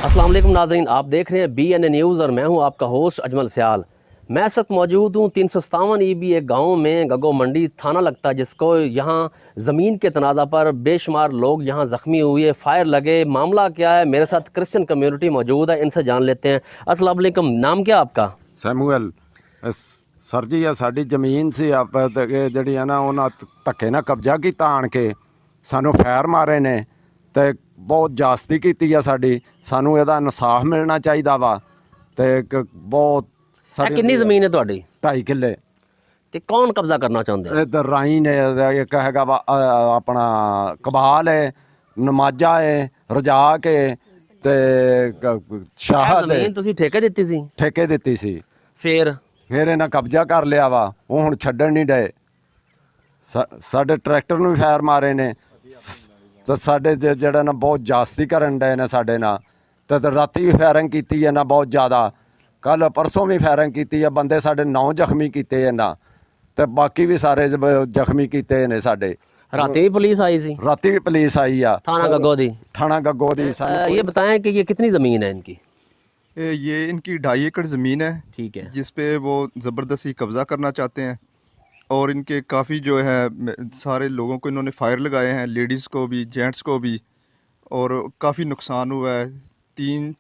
अस्सलाम वालेकुम नाज़रीन, आप देख रहे हैं BN न्यूज़ और मैं हूं आपका होस्ट अजमल सियाल। मैं इस वक्त मौजूद हूं 357 EB एक गांव में, गगो मंडी थाना लगता है, जिसको यहां ज़मीन के तनाज़ा पर बेशुमार लोग यहां ज़ख्मी हुए, फायर लगे। मामला क्या है? मेरे साथ क्रिश्चियन कम्युनिटी मौजूद है, इनसे जान लेते हैं। अस्सलाम वालेकुम, नाम क्या आपका? ਸੈਮੂਅਲ ਸਰ ਜੀ ਆ ਸਾਡੀ ਜ਼ਮੀਨ ਸੀ ਜਿਹੜੀ ਆ ਨਾ ਉਹਨਾਂ ਧੱਕੇ ਨਾਲ ਕਬਜ਼ਾ ਕੀਤਾ ਆਣ ਕੇ ਸਾਨੂੰ ਫੈਰ ਮਾਰੇ ਨੇ ਤੇ ਬਹੁਤ ਜ਼ਿਆਦਤੀ ਕੀਤੀ ਆ ਸਾਡੀ। ਸਾਨੂੰ ਇਹਦਾ ਇਨਸਾਫ ਮਿਲਣਾ ਚਾਹੀਦਾ ਵਾ ਤੇ ਬਹੁਤ ਇਹ ਕਿੰਨੀ ਜ਼ਮੀਨ ਹੈ ਤੁਹਾਡੀ? 2.5 ਕਿੱਲੇ। ਤੇ ਕੌਣ ਕਬਜ਼ਾ ਕਰਨਾ ਚਾਹੁੰਦੇ ਹੈ? ਇੱਧਰ ਰਾਈ ਨੇ ਇੱਕ ਹੈਗਾ ਵਾ ਆਪਣਾ ਕਬਾਲ ਹੈ, ਨਮਾਜ਼ਾ ਹੈ, ਰਜਾਕ ਹੈ ਤੇ ਸ਼ਾਹਦ ਹੈ। ਜ਼ਮੀਨ ਤੁਸੀਂ ਠੇਕੇ ਦਿੱਤੀ ਸੀ? ਠੇਕੇ ਦਿੱਤੀ ਸੀ, ਫਿਰ ਇਹਨਾਂ ਕਬਜ਼ਾ ਕਰ ਲਿਆ ਵਾ। ਉਹ ਹੁਣ ਛੱਡਣ ਨਹੀਂ ਡਏ। ਸਾਡੇ ਟਰੈਕਟਰ ਨੂੰ ਵੀ ਫੈਰ ਮਾਰੇ ਨੇ ਤੇ ਸਾਡੇ ਜਿਹੜਾ ਨਾ ਬਹੁਤ ਜ਼ਿਆਦਤੀ ਕਰਨ ਡਏ ਨੇ ਸਾਡੇ ਨਾਲ। ਤੇ ਰਾਤੀ ਵੀ ਫਾਇਰਿੰਗ ਕੀਤੀ ਹੈ ਨਾ ਬਹੁਤ ਜ਼ਿਆਦਾ, ਕੱਲ ਪਰਸੋਂ ਵੀ ਫਾਇਰਿੰਗ ਕੀਤੀ ਹੈ। ਬੰਦੇ ਸਾਡੇ 9 ਜ਼ਖਮੀ ਕੀਤੇ ਇਹਨਾਂ ਤੇ ਬਾਕੀ ਵੀ ਸਾਰੇ ਜ਼ਖਮੀ ਕੀਤੇ ਨੇ ਸਾਡੇ। राती भी पुलिस आई थी? राती भी पुलिस आई है, थाना गगो दी। थाना गगो दी। ये बताएं कि ये कितनी ज़मीन है इनकी? ये इनकी 2.5 एकड़ ज़मीन है, ठीक है, जिस पे वो ज़बरदस्ती कब्ज़ा करना चाहते हैं। और इनके काफ़ी जो है सारे लोगों को इन्होंने फायर लगाए हैं, लेडीज़ को भी, जेंट्स को भी, और काफ़ी नुकसान हुआ है।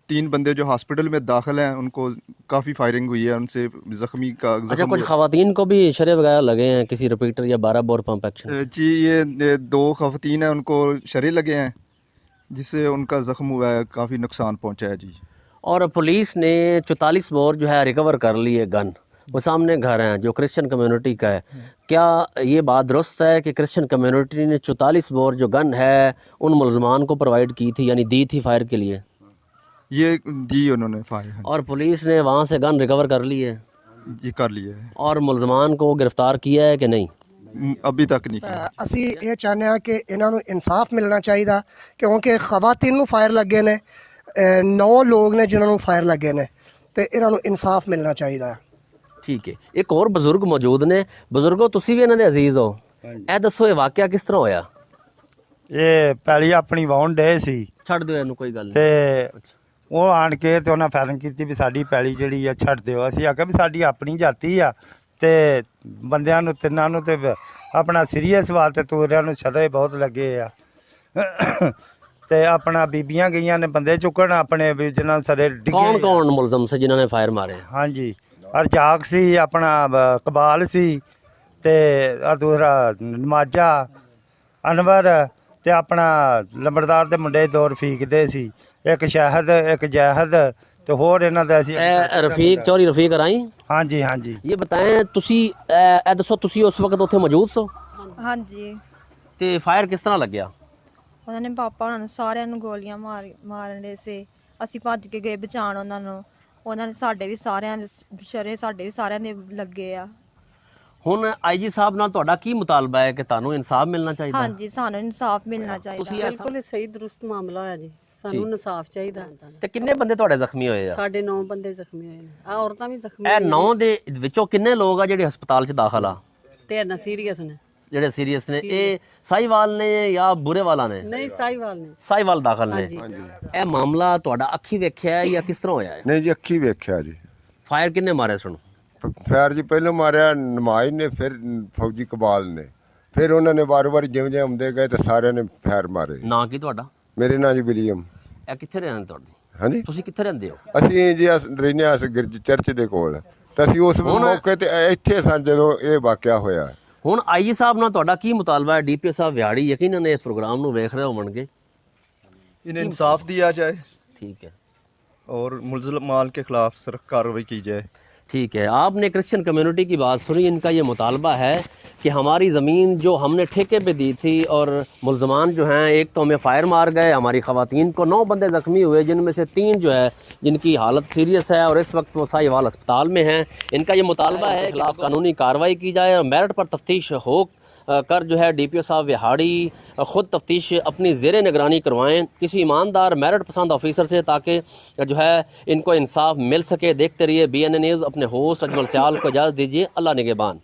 तीन बंदे जो हॉस्पिटल में दाखिल हैं, उनको काफ़ी फायरिंग हुई है, उनसे ज़ख्मी का अच्छा, कुछ ख़वातीन को भी शरे वगैरह लगे हैं, किसी रिपीटर या 12 बोर पंप एक्शन? जी, ये 2 ख़वातीन हैं, उनको शरे लगे हैं, जिससे उनका ज़ख्म हुआ है, काफ़ी नुकसान पहुँचा है जी। और पुलिस ने 44 बोर जो है रिकवर कर ली है गन। वो सामने घर हैं जो क्रिश्चियन कम्युनिटी का है। क्या ये बात दुरुस्त है कि क्रिश्चियन कम्युनिटी ने 44 बोर जो गन है उन मुलजमान को प्रोवाइड की थी, यानी दी थी फायर के लिए? ये दी उन्होंने फायर। और पुलिस ने वहाँ से गन रिकवर कर ली है? ये कर लिया है। और मुलजमान को गिरफ्तार किया है कि नहीं? अभी तक नहीं किया। ਅਸੀਂ ਇਹ ਚਾਹੁੰਦੇ ਹਾਂ ਕਿ ਇਹਨਾਂ ਨੂੰ ਇਨਸਾਫ ਮਿਲਣਾ ਚਾਹੀਦਾ, ਕਿਉਂਕਿ ਖਵਾਤੀਨ ਨੂੰ ਫਾਇਰ ਲੱਗੇ ਨੇ, 9 ਲੋਕ ਨੇ ਜਿਨ੍ਹਾਂ ਨੂੰ ਫਾਇਰ ਲੱਗੇ ਨੇ, ਤੇ ਇਹਨਾਂ ਨੂੰ ਇਨਸਾਫ ਮਿਲਣਾ ਚਾਹੀਦਾ। ਠੀਕ ਹੈ, ਇੱਕ ਹੋਰ ਬਜ਼ੁਰਗ ਮੌਜੂਦ ਨੇ। ਬਜ਼ੁਰਗੋ, ਤੁਸੀਂ ਵੀ ਇਹਨਾਂ ਦੇ ਅਜ਼ੀਜ਼ ਹੋ, ਇਹ ਦੱਸੋ ਇਹ ਵਾਕਿਆ ਕਿਸ ਤਰ੍ਹਾਂ ਹੋਇਆ? ਇਹ ਪਹਿਲੀ ਆਪਣੀ ਵਾਹੁਣ ਡੇ ਸੀ, ਛੱਡ ਦਿਓ ਇਹਨੂੰ, ਕੋਈ ਗੱਲ ਨਹੀਂ। ਤੇ ਉਹ ਆਣ ਕੇ ਤੇ ਉਹਨਾਂ ਫਾਇਰਿੰਗ ਕੀਤੀ ਵੀ ਸਾਡੀ ਪੈਲੀ ਜਿਹੜੀ ਆ ਛੱਡ ਦਿਓ। ਅਸੀਂ ਆਖਿਆ ਵੀ ਸਾਡੀ ਆਪਣੀ ਜਾਤੀ ਆ, ਤੇ ਬੰਦਿਆਂ ਨੂੰ ਤਿੰਨਾਂ ਨੂੰ ਤੇ ਆਪਣਾ ਸੀਰੀਅਸ ਵਾਲ ਤੇ ਤੋਰਿਆਂ ਨੂੰ ਛੜੇ ਬਹੁਤ ਲੱਗੇ ਆ। ਤੇ ਆਪਣਾ ਬੀਬੀਆਂ ਗਈਆਂ ਨੇ ਬੰਦੇ ਚੁੱਕਣ ਆਪਣੇ ਵੀ ਜਿਨ੍ਹਾਂ ਨੂੰ ਸਾਰੇ ਡਿੱਗੇ। ਕੌਣ ਮੁਲਜ਼ਮ ਸੀ ਜਿਨ੍ਹਾਂ ਨੇ ਫਾਇਰ ਮਾਰੇ? ਹਾਂਜੀ, ਰਜਾਕ ਸੀ, ਆਪਣਾ ਕਬਾਲ ਸੀ, ਤੇ ਆ ਦੂਸਰਾ ਨਮਾਜ਼ਾ, ਅਨਵਰ, ਤੇ ਆਪਣਾ ਲੰਬੜਦਾਰ ਦੇ ਮੁੰਡੇ 2 ਰਫੀਕ ਦੇ ਸੀ, ਇੱਕ ਸ਼ਾਹਦ, ਇੱਕ ਜਹਿਦ, ਤੇ ਹੋਰ ਇਹਨਾਂ ਦਾ ਅਸੀਂ ਰਫੀਕ ਚੌਰੀ ਰਫੀਕ ਰਾਈ। ਹਾਂਜੀ ਹਾਂਜੀ। ਇਹ ਬਤਾएं ਤੁਸੀਂ ਇਹ ਦੱਸੋ, ਤੁਸੀਂ ਉਸ ਵਕਤ ਉੱਥੇ ਮੌਜੂਦ ਸੋ? ਹਾਂਜੀ। ਤੇ ਫਾਇਰ ਕਿਸ ਤਰ੍ਹਾਂ ਲੱਗਿਆ? ਉਹਨਾਂ ਨੇ ਪਾਪਾ ਉਹਨਾਂ ਨੂੰ ਸਾਰਿਆਂ ਨੂੰ ਗੋਲੀਆਂ ਮਾਰਨ ਦੇ ਸੀ। ਅਸੀਂ ਭੱਜ ਕੇ ਗਏ ਬਚਾਉਣ ਉਹਨਾਂ ਨੇ ਸਾਡੇ ਵੀ ਸਾਰਿਆਂ ਦੇ ਸ਼ਰੇ ਸਾਡੇ ਵੀ ਸਾਰਿਆਂ ਦੇ ਲੱਗੇ ਆ। ਹੁਣ IG ਸਾਹਿਬ ਨਾਲ ਤੁਹਾਡਾ ਕੀ ਮੁਤਾਲਬਾ ਹੈ ਕਿ ਤੁਹਾਨੂੰ ਇਨਸਾਫ ਮਿਲਣਾ ਚਾਹੀਦਾ? ਹਾਂਜੀ, ਸਾਨੂੰ ਇਨਸਾਫ ਮਿਲਣਾ ਚਾਹੀਦਾ। ਬਿਲਕੁਲ ਸਹੀ ਦਰੁਸਤ ਮਾਮਲਾ ਹੋਇਆ ਜੀ, ਸਾਨੂੰ ਇਨਸਾਫ ਚਾਹੀਦਾ। ਤੇ ਕਿੰਨੇ ਬੰਦੇ ਤੁਹਾਡੇ ਜ਼ਖਮੀ ਹੋਏ ਆ? ਸਾਡੇ 9 ਬੰਦੇ ਜ਼ਖਮੀ ਹੋਏ ਨੇ, ਆ ਔਰਤਾਂ ਵੀ ਜ਼ਖਮੀ। ਇਹ 9 ਦੇ ਵਿੱਚੋਂ ਕਿੰਨੇ ਲੋਕ ਆ ਜਿਹੜੇ ਹਸਪਤਾਲ 'ਚ ਦਾਖਲ ਆ? 3 ਸੀਰੀਅਸ ਨੇ। ਜਿਹੜੇ ਸੀਰੀਅਸ ਨੇ ਇਹ ਸਾਈਵਾਲ ਨੇ ਜਾਂ ਬੁਰੇ ਵਾਲਾ ਨੇ? ਨਹੀਂ, ਸਾਈਵਾਲ ਨੇ। ਸਾਈਵਾਲ ਦਾਖਲ ਨੇ। ਇਹ ਮਾਮਲਾ ਤੁਹਾਡਾ ਅੱਖੀ ਵੇਖਿਆ ਹੈ ਜਾਂ ਕਿਸ ਤਰ੍ਹਾਂ ਹੋਇਆ ਹੈ? ਨਹੀਂ ਜੀ, ਅੱਖੀ ਵੇਖਿਆ ਜੀ। ਫਾਇਰ ਕਿੰਨੇ ਮਾਰੇ ਸੁਣੋ? ਫੈਰ ਜੀ ਪਹਿਲਾਂ ਮਾਰਿਆ ਨਮਾਜ਼ ਨੇ, ਫਿਰ ਫੌਜੀ ਕਬਾਲ ਨੇ, ਫਿਰ ਉਹਨਾਂ ਨੇ ਵਾਰ-ਵਾਰ ਜਿਵੇਂ ਜਿਵੇਂ ਆਉਂਦੇ ਗਏ ਤੇ ਸਾਰਿਆਂ ਨੇ ਫੈਰ ਮਾਰੇ। ਨਾਂ ਕੀ ਤੁਹਾਡਾ? ਮੇਰੇ ਨਾਂ ਜੀ ਵਿਲੀਅਮ। ਇਹ ਕਿੱਥੇ ਰਹਿੰਦੇ ਤੁਹਾਡੀ? ਹਾਂਜੀ, ਤੁਸੀਂ ਕਿੱਥੇ ਰਹਿੰਦੇ ਹੋ? ਅਸੀਂ ਜੀ ਰਹਿੰਦੇ ਹਾਂ ਗਿਰਜ ਚਰਚ ਦੇ ਕੋਲ, ਤੇ ਅਸੀਂ ਉਸ ਮੌਕੇ ਤੇ ਇੱਥੇ ਸਨ ਜਦੋਂ ਇਹ ਵਾਕਿਆ ਹੋਇਆ। ਹੁਣ IG ਸਾਹਿਬ ਨਾਲ ਤੁਹਾਡਾ ਕੀ ਮੁਤਾਲਬਾ ਹੈ? DPO ਸਾਹਿਬ ਵਿਹਾੜੀ ਯਕੀਨਨ ਇਸ ਪ੍ਰੋਗਰਾਮ ਨੂੰ ਵੇਖ ਰਹੇ ਹੋਣਗੇ। इन्हें इंसाफ दिया जाए ठीक है, और मुलज़मान के खिलाफ सख्त कार्रवाई की जाए। ठीक है। आपने क्रिश्चियन कम्युनिटी की बात सुनी। इनका ये मुतालबा है कि हमारी ज़मीन जो हमने ठेके पे दी थी और मुलजमान जो हैं, एक तो हमें फ़ायर मार गए, हमारी ख़वातीन को 9 बंदे ज़ख्मी हुए, जिनमें से 3 जो है जिनकी हालत सीरियस है और इस वक्त वो साहिवाल अस्पताल में हैं। इनका ये मुतालबा है कि खिलाफ कानूनी कार्रवाई की जाए और मेरिट पर तफ्तीश हो कर जो है DPO साहब विहाड़ी ख़ुद तफ्तीश अपनी ज़ेर निगरानी करवाएं किसी ईमानदार मेरिट पसंद ऑफिसर से, ताकि जो है इनको इंसाफ मिल सके। देखते रहिए BN न्यूज़। अपने होस्ट अजमल सियाल को इजाज़त दीजिए। अल्लाह निगहबान।